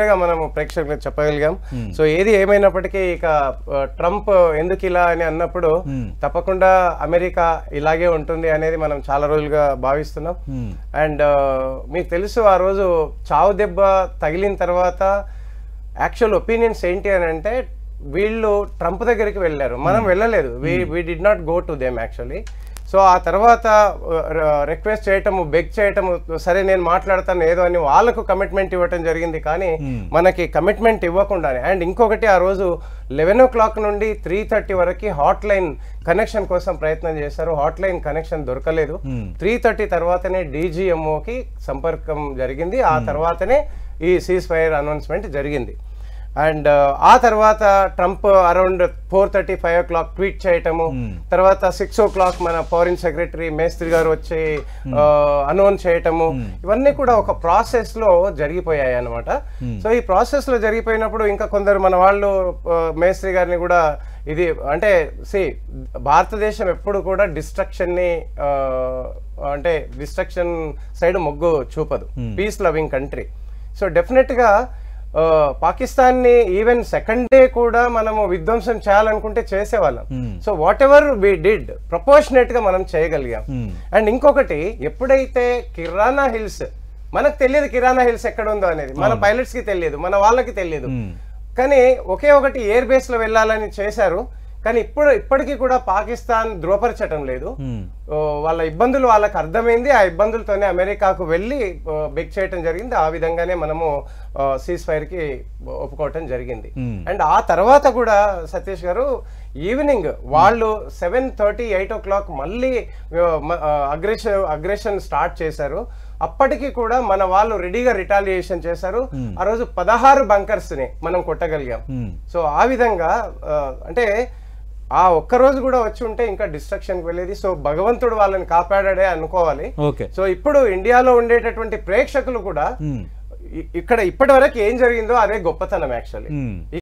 మనము ప్రేక్షకులకు చెప్పగలిగాం. సో ఏది ఏమైనప్పటికీ ఇక ట్రంప్ ఎందుకు ఇలా అని అన్నప్పుడు తప్పకుండా అమెరికా ఇలాగే ఉంటుంది అనేది మనం చాలా రోజులుగా భావిస్తున్నాం. అండ్ మీకు తెలుసు ఆ రోజు చావు దెబ్బ తగిలిన తర్వాత యాక్చువల్ ఒపీనియన్స్ ఏంటి అని అంటే వీళ్ళు ట్రంప్ దగ్గరికి వెళ్ళారు, మనం వెళ్ళలేదు. We did not go to them actually. So ఆ తర్వాత రిక్వెస్ట్ చేయటము, బెగ్ చేయటము, సరే నేను మాట్లాడతాను ఏదో అని వాళ్ళకు కమిట్మెంట్ ఇవ్వటం జరిగింది. కానీ మనకి కమిట్మెంట్ ఇవ్వకుండానే అండ్ ఇంకొకటి ఆ రోజు 11 o'clock నుండి 3:30 వరకు హాట్ లైన్ కనెక్షన్ కోసం ప్రయత్నం చేశారు. హాట్ లైన్ కనెక్షన్ దొరకలేదు. 3:30 తర్వాతనే DGMOకి సంపర్కం జరిగింది. ఆ తర్వాతనే ఈ సీజ్ ఫైర్ అనౌన్స్మెంట్ జరిగింది. అండ్ ఆ తర్వాత ట్రంప్ అరౌండ్ 4:30, 5 o'clock ట్వీట్ చేయటము, తర్వాత 6 o'clock మన ఫారిన్ సెక్రటరీ మేస్త్రి గారు వచ్చి అనౌన్స్ చేయటము, ఇవన్నీ కూడా ఒక ప్రాసెస్ లో జరిగిపోయాయి అన్నమాట. సో ఈ ప్రాసెస్ లో జరిగిపోయినప్పుడు ఇంకా కొందరు మన వాళ్ళు మేస్త్రి గారిని కూడా ఇది అంటే భారతదేశం ఎప్పుడు కూడా డిస్ట్రక్షన్ ని అంటే డిస్ట్రక్షన్ సైడ్ మొగ్గు చూపదు, peace loving country. So definite గా పాకిస్తాన్ ని ఈవెన్ సెకండ్ డే కూడా మనము విధ్వంసం చేయాలనుకుంటే చేసేవాళ్ళం. So whatever we did proportionate గా మనం చేయగలిగాం. అండ్ ఇంకొకటి, ఎప్పుడైతే కిరాణా హిల్స్, మనకు తెలియదు కిరాణా హిల్స్ ఎక్కడ ఉందో అనేది, మన పైలట్స్ కి తెలియదు, మన వాళ్ళకి తెలియదు. కానీ ఒకే ఒకటి ఎయిర్ బేస్ లో వెళ్ళాలని చేశారు. కానీ ఇప్పటికీ కూడా పాకిస్తాన్ ధృవపరచటం లేదు. వాళ్ళ ఇబ్బందులు వాళ్ళకి అర్థమైంది. ఆ ఇబ్బందులతోనే అమెరికాకు వెళ్ళి బెగ్ చేయటం జరిగింది. ఆ విధంగానే మనము సీజ్ ఫైర్ కి ఒప్పుకోవటం జరిగింది. అండ్ ఆ తర్వాత కూడా సతీష్ గారు ఈవినింగ్ వాళ్ళు 7:30, 8 o'clock మళ్ళీ అగ్రెషన్ స్టార్ట్ చేశారు. అప్పటికి కూడా మన వాళ్ళు రెడీగా రిటాలియేషన్ చేశారు. ఆ రోజు 16 బంకర్స్ ని మనం కొట్టగలిగాం. సో ఆ విధంగా అంటే ఆ ఒక్కరోజు కూడా వచ్చి ఉంటే ఇంకా డిస్ట్రక్షన్ వెళ్ళేది. సో భగవంతుడు వాళ్ళని కాపాడాడే అనుకోవాలి. సో ఇప్పుడు ఇండియాలో ఉండేటటువంటి ప్రేక్షకులు కూడా ఇక్కడ ఇప్పటి వరకు ఏం జరిగిందో అదే గొప్పతనం యాక్చువల్లీ.